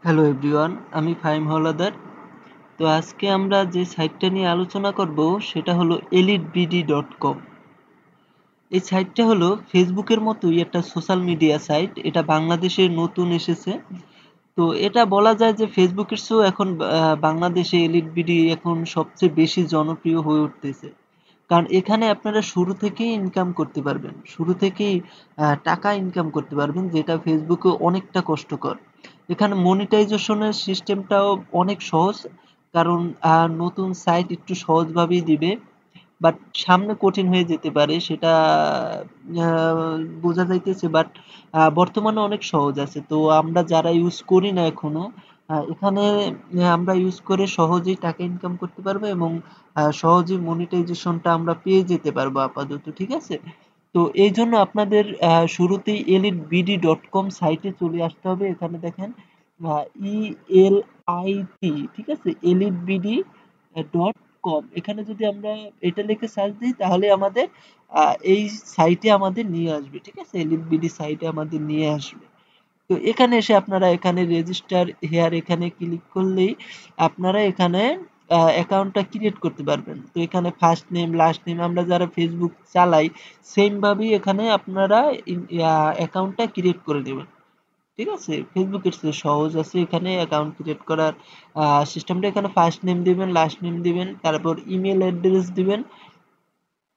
Hello everyone, আমি ফাহিম হাওলাদার। তো আজকে আমরা যে সাইটটা নিয়ে আলোচনা করব সেটা হলো elitebd.com। এই সাইটটা হলো ফেসবুকের মতোই একটা সোশ্যাল মিডিয়া সাইট। এটা বাংলাদেশে নতুন এসেছে। তো এটা বলা যায় যে ফেসবুকের চেয়েও এখন বাংলাদেশে elitebd এখন সবচেয়ে বেশি জনপ্রিয় হয়ে উঠতেছে। কারণ এখানে আপনারা শুরু থেকেই ইনকাম করতে পারবেন, শুরু থেকেই টাকা ইনকাম করতে পারবেন, যেটা ফেসবুকে অনেকটা কষ্টকর। এখানে মনিটাইজেশনের সিস্টেমটাও অনেক সহজ, কারণ নতুন সাইট একটু সহজভাবেই দিবে, বাট সামনে কঠিন হয়ে যেতে পারে, সেটা বোঝা যাইতেছে। বাট বর্তমানে অনেক সহজ আছে। তো আমরা যারা ইউজ করি না এখনো, এখানে আমরা ইউজ করে সহজেই টাকা ইনকাম করতে পারবো এবং সহজেই মনিটাইজেশনটা আমরা পেয়ে যেতে পারবো আপাতত, ঠিক আছে? তো এই জন্য আপনাদের শুরুতেই elitebd.com সাইটে চলে আসতে হবে। এখানে দেখেন ELIT, ঠিক আছে, elitebd.com। এখানে যদি আমরা এটা লিখে সার্চ দিই তাহলে আমাদের এই সাইটে আমাদের নিয়ে আসবে, ঠিক আছে, elitebd সাইটে আমাদের নিয়ে আসবে। তো এখানে এসে আপনারা এখানে রেজিস্টার হেয়ার এখানে ক্লিক করলেই আপনারা এখানে অ্যাকাউন্টটা ক্রিয়েট করতে পারবেন। তো এখানে ফার্স্ট নেম লাস্ট নেম আমরা যারা ফেসবুক চালাই সেম ভাবেই এখানে আপনারা অ্যাকাউন্টটা ক্রিয়েট করে নেবেন, ঠিক আছে? ফেসবুকের চেয়ে সহজ আছে এখানে অ্যাকাউন্ট ক্রিয়েট করার সিস্টেমটা। এখানে ফার্স্ট নেম দিবেন, লাস্ট নেম দিবেন, তারপর ইমেল অ্যাড্রেস দিবেন,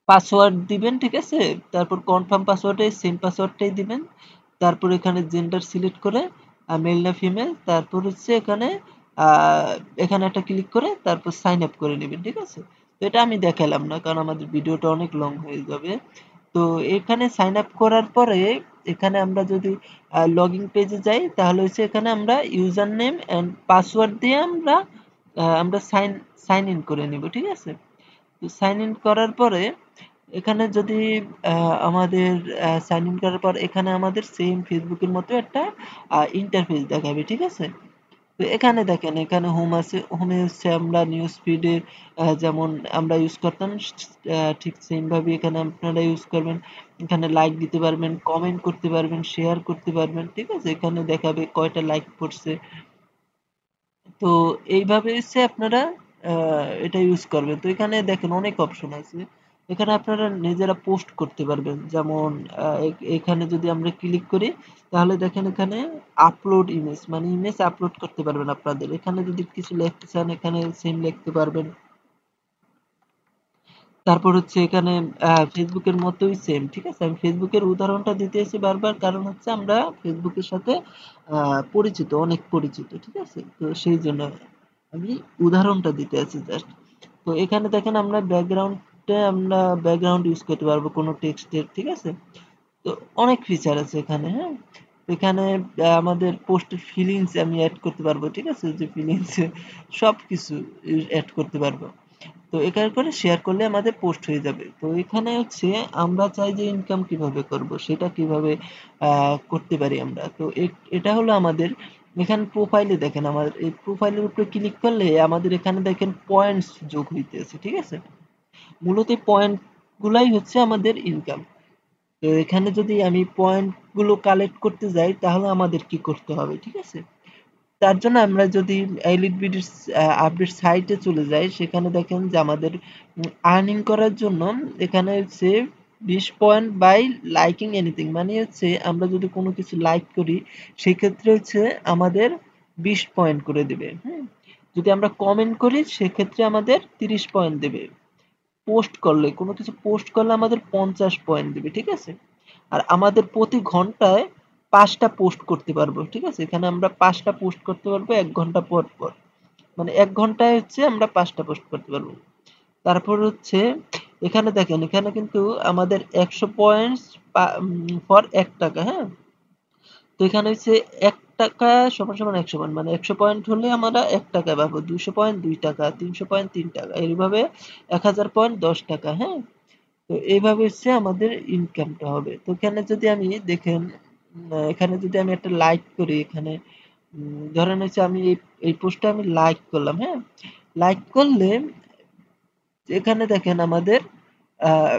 পাসওয়ার্ড দিবেন, ঠিক আছে? তারপর কনফার্ম পাসওয়ার্ডে সেম পাসওয়ার্ডটাই দিবেন। তারপর এখানে জেন্ডার সিলেক্ট করে মেল না ফিমেল, তারপর হচ্ছে এখানে এখানে একটা ক্লিক করে তারপর সাইন আপ করে নেবেন, ঠিক আছে? তো এটা আমি দেখালাম না কারণ আমাদের ভিডিওটা অনেক লং হয়ে যাবে। তো এখানে সাইন আপ করার পরে এখানে আমরা যদি লগইন পেজে যাই তাহলে হচ্ছে এখানে আমরা ইউজার নেম এন্ড পাসওয়ার্ড দিয়ে আমরা সাইন সাইন ইন করে নিব, ঠিক আছে? তো সাইন ইন করার পরে এখানে যদি আমাদের সাইন ইন করার পর এখানে আমাদের সেম ফেসবুকের মতো একটা ইন্টারফেস দেখাবে, ঠিক আছে? তো এখানে দেখেন এখানে হোম আছে, হোমে হচ্ছে আমরা নিউজ ফিডে যেমন আমরা ইউজ করতাম ঠিক সেম ভাবে এখানে আপনারা ইউজ করবেন। এখানে লাইক দিতে পারবেন, কমেন্ট করতে পারবেন, শেয়ার করতে পারবেন, ঠিক আছে? এখানে দেখাবে কয়টা লাইক পড়ছে। তো এইভাবে হচ্ছে আপনারা এটা ইউজ করবেন। তো এখানে দেখেন অনেক অপশন আছে। এখানে আপনারা নিজেরা পোস্ট করতে পারবেন। যেমন এখানে যদি আমরা ক্লিক করি তাহলে দেখেন এখানে আপলোড ইমেজ, মানে ইমেজ আপলোড করতে পারবেন আপনাদের। এখানে যদি কিছু লিখতে চান এখানে সেম লিখতে পারবেন। তারপর হচ্ছে এখানে ফেসবুকের মতোই সেম, ঠিক আছে? আমি ফেসবুকের উদাহরণটা দিতেছি বারবার, কারণ হচ্ছে আমরা ফেসবুকের সাথে পরিচিত, অনেক পরিচিত, ঠিক আছে? তো সেই জন্য আমি উদাহরণটা দিতে আছি জাস্ট। তো এখানে দেখেন আমরা ব্যাকগ্রাউন্ডে আমরা ব্যাকগ্রাউন্ড ইউজ করতে পারবো কোনো টেক্সটের, ঠিক আছে? তো অনেক ফিচার আছে এখানে, হ্যাঁ। এখানে আমাদের পোস্টের ফিলিংস আমি অ্যাড করতে পারবো, ঠিক আছে? যে ফিলিংস সবকিছু অ্যাড করতে পারবো। তো এখানে করে শেয়ার করলে আমাদের পোস্ট হয়ে যাবে। তো এখানে হচ্ছে আমরা চাই যে ইনকাম কিভাবে করব সেটা কিভাবে করতে পারি আমরা। তো এটা হলো আমাদের এখানে প্রোফাইলে দেখেন, আমার এই প্রোফাইলের উপরে ক্লিক করলে আমাদের এখানে দেখেন পয়েন্টস যোগ হইতেছে, ঠিক আছে? মূলত এই পয়েন্ট গুলাই হচ্ছে আমাদের ইনকাম। তো এখানে যদি আমি পয়েন্ট গুলো কালেক্ট করতে যাই তাহলে আমাদের কি করতে হবে, ঠিক আছে? তার জন্য আমরা যদি এলইডি আপডেট সাইটে চলে যাই সেখানে দেখেন যে আমাদের আর্নিং করার জন্য এখানে হচ্ছে 20 পয়েন্ট বাই লাইকিং এনিথিং, মানে হচ্ছে আমরা যদি কোনো কিছু লাইক করি সেই ক্ষেত্রে হচ্ছে আমাদের 20 পয়েন্ট করে দেবে। যদি আমরা কমেন্ট করি সেক্ষেত্রে আমাদের 30 পয়েন্ট দেবে। পোস্ট করলে কোনো কিছু পোস্ট করলে আমাদের 50 পয়েন্ট দিবে, ঠিক আছে? আর আমাদের প্রতি ঘন্টায় 5টা পোস্ট করতে পারবো, ঠিক আছে? এখানে আমরা 5টা পোস্ট করতে পারবো 1 ঘন্টা পর পর, মানে 1 ঘন্টায় হচ্ছে আমরা 5টা পোস্ট করতে পারবো। তারপর হচ্ছে এখানে দেখেন এখানে কিন্তু আমাদের 100 পয়েন্টস ফর 1 টাকা, হ্যাঁ? তো এখানে হচ্ছে 1 টাকা সমান সমান 100 পয়েন্ট, মানে 100 পয়েন্ট হলে আমরা 1 টাকা পাবো, 200 পয়েন্ট 2 টাকা, 300 পয়েন্ট 3 টাকা, এইভাবে 1000 পয়েন্ট 10 টাকা, হ্যাঁ? তো এইভাবে হচ্ছে আমাদের ইনকামটা হবে। তো এখানে যদি আমি দেখেন এখানে যদি আমি একটা লাইক করি এখানে, ধরেন হচ্ছে আমি এই পোস্টটা আমি লাইক করলাম, হ্যাঁ? লাইক করলে এখানে দেখেন আমাদের আহ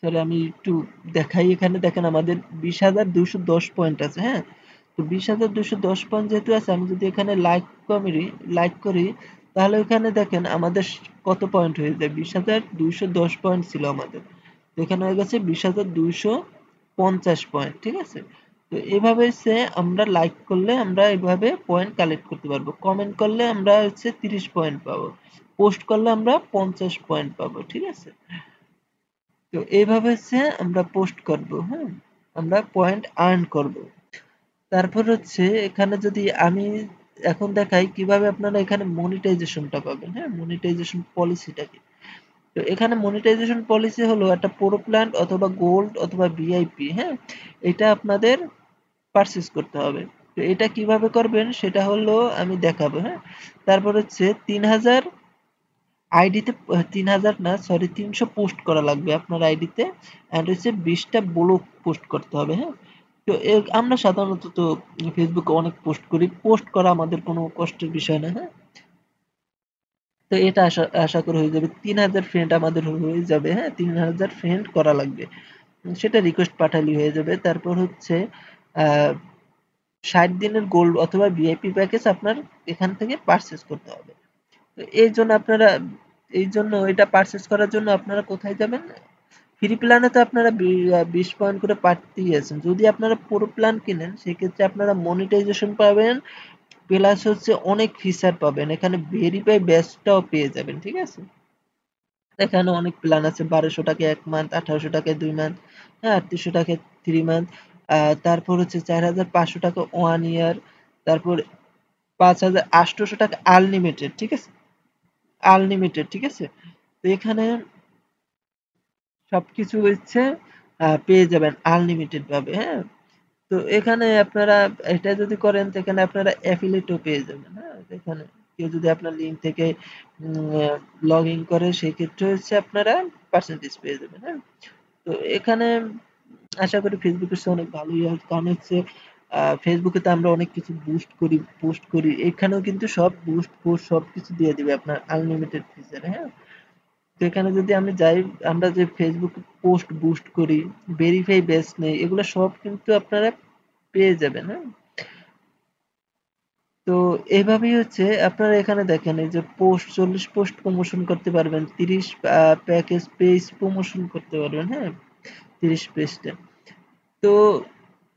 সরি আমি একটু দেখাই, এখানে দেখেন আমাদের 20,210 পয়েন্ট আছে, হ্যাঁ? তো 20,210 পয়েন্ট যেহেতু আছে, আমি যদি এখানে লাইক করি তাহলে এখানে দেখেন আমাদের কত পয়েন্ট হয়ে যায়। 20,210 পয়েন্ট ছিল আমাদের, তো এখানে হয়ে গেছে 20,250 পয়েন্ট। ঠিক আছে, তো এভাবে হচ্ছে আমরা লাইক করলে আমরা এভাবে পয়েন্ট কালেক্ট করতে পারবো। কমেন্ট করলে আমরা হচ্ছে 30 পয়েন্ট পাবো, পোস্ট করলে আমরা 50 পয়েন্ট পাবো। ঠিক আছে, তো এইভাবে হচ্ছে আমরা পোস্ট করব। হ্যাঁ, আমরা পয়েন্ট আর্ন করব। তারপর হচ্ছে এখানে যদি আমি এখন দেখাই কিভাবে আপনারা এখানে মনিটাইজেশনটা পাবেন। হ্যাঁ, মনিটাইজেশন পলিসিটা কি। তো এখানে মনিটাইজেশন পলিসি হলো একটা প্রো প্ল্যান অথবা গোল্ড অথবা ভিআইপি। হ্যাঁ, এটা আপনাদের পারচেজ করতে হবে। তো এটা কিভাবে করবেন সেটা হলো আমি দেখাবো। হ্যাঁ, তারপর হচ্ছে 3000 আইডিতে, 3000 না সরি 300 পোস্ট করা লাগবে আপনার আইডিতে, এন্ড হচ্ছে 20টা ব্লগ পোস্ট করতে হবে। হ্যাঁ, তো আমরা সাধারণত তো ফেসবুকে অনেক পোস্ট করি, পোস্ট করা আমাদের কোনো কষ্টের বিষয় না। হ্যাঁ, তো এটা আশা আশা করি হয়ে যাবে। 3000 ফ্রেন্ড আমাদের হয়ে যাবে। হ্যাঁ, 3000 ফ্রেন্ড করা লাগবে, সেটা রিকোয়েস্ট পাঠালেই হয়ে যাবে। তারপর হচ্ছে আহ 60 দিনের গোল্ড অথবা ভিআইপি প্যাকেজ আপনার এখান থেকে পারচেজ করতে হবে। তো এই জন্য এটা পারচেজ করার জন্য আপনারা কোথায় যাবেন? ফ্রি প্ল্যানে তো আপনারা 20 পয়েন্ট করে পাচ্ছেই আছেন। যদি আপনারা পুরো প্ল্যান কিনেন সেক্ষেত্রে আপনারা মনিটাইজেশন পাবেন, প্লাস হচ্ছে অনেক ফিচার পাবেন। এখানে ভেরিফাই ব্যাচটাও পেয়ে যাবেন। ঠিক আছে, এখানে অনেক প্ল্যান আছে। 1200 টাকা 1 মান্থ, 1800 টাকায় 2 মান্থ, হ্যাঁ 3800 টাকায় 3 মান্থ, তারপর হচ্ছে 4500 টাকা 1 ইয়ার, তারপর 5800 টাকা আনলিমিটেড। ঠিক আছে, আনলিমিটেড। ঠিক আছে, তো এখানে সবকিছু হচ্ছে পেয়ে যাবেন আনলিমিটেড ভাবে। হ্যাঁ, তো এখানে আপনারা এটা যদি করেন তো এখানে আপনারা অ্যাফিলিয়েটও পেয়ে যাবেন। হ্যাঁ, এখানে কেউ যদি আপনার লিঙ্ক থেকে লগ ইন করে সেক্ষেত্রে হচ্ছে আপনারা পার্সেন্টেজ পেয়ে যাবেন। হ্যাঁ, তো এখানে আশা করি ফেসবুকের চেয়ে অনেক ভালোই হয়, কারণ হচ্ছে ফেসবুকে তো আমরা অনেক কিছু বুস্ট করি, পোস্ট করি, এখানেও কিন্তু সব বুস্ট পোস্ট সবকিছু দিয়ে দিবে আপনার আনলিমিটেড ফিচারে। হ্যাঁ, তো এখানে যদি আমি যাই, আমরা যে ফেসবুক পোস্ট বুস্ট করি, ভেরিফাই বেস নেই, এগুলো সব কিন্তু আপনারা পেয়ে যাবেন। হ্যাঁ, তো এইভাবেই হচ্ছে আপনারা এখানে দেখেন এই যে পোস্ট 40 পোস্ট প্রমোশন করতে পারবেন, 30 প্যাকেজ পেজ প্রমোশন করতে পারবেন। হ্যাঁ, 30 পেজটা। তো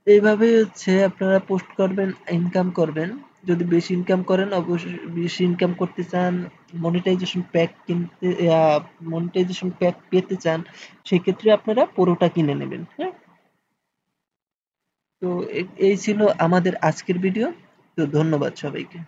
এইভাবেই হচ্ছে আপনারা পোস্ট করবেন, ইনকাম করবেন। যদি বেশি ইনকাম করেন, অবশ্যই বেশি ইনকাম করতে চান, মনিটাইজেশন প্যাক কিনতে মনিটাইজেশন প্যাক পেতে চান, সেক্ষেত্রে আপনারা পুরোটা কিনে নেবেন। হ্যাঁ, তো এই ছিল আমাদের আজকের ভিডিও। তো ধন্যবাদ সবাইকে।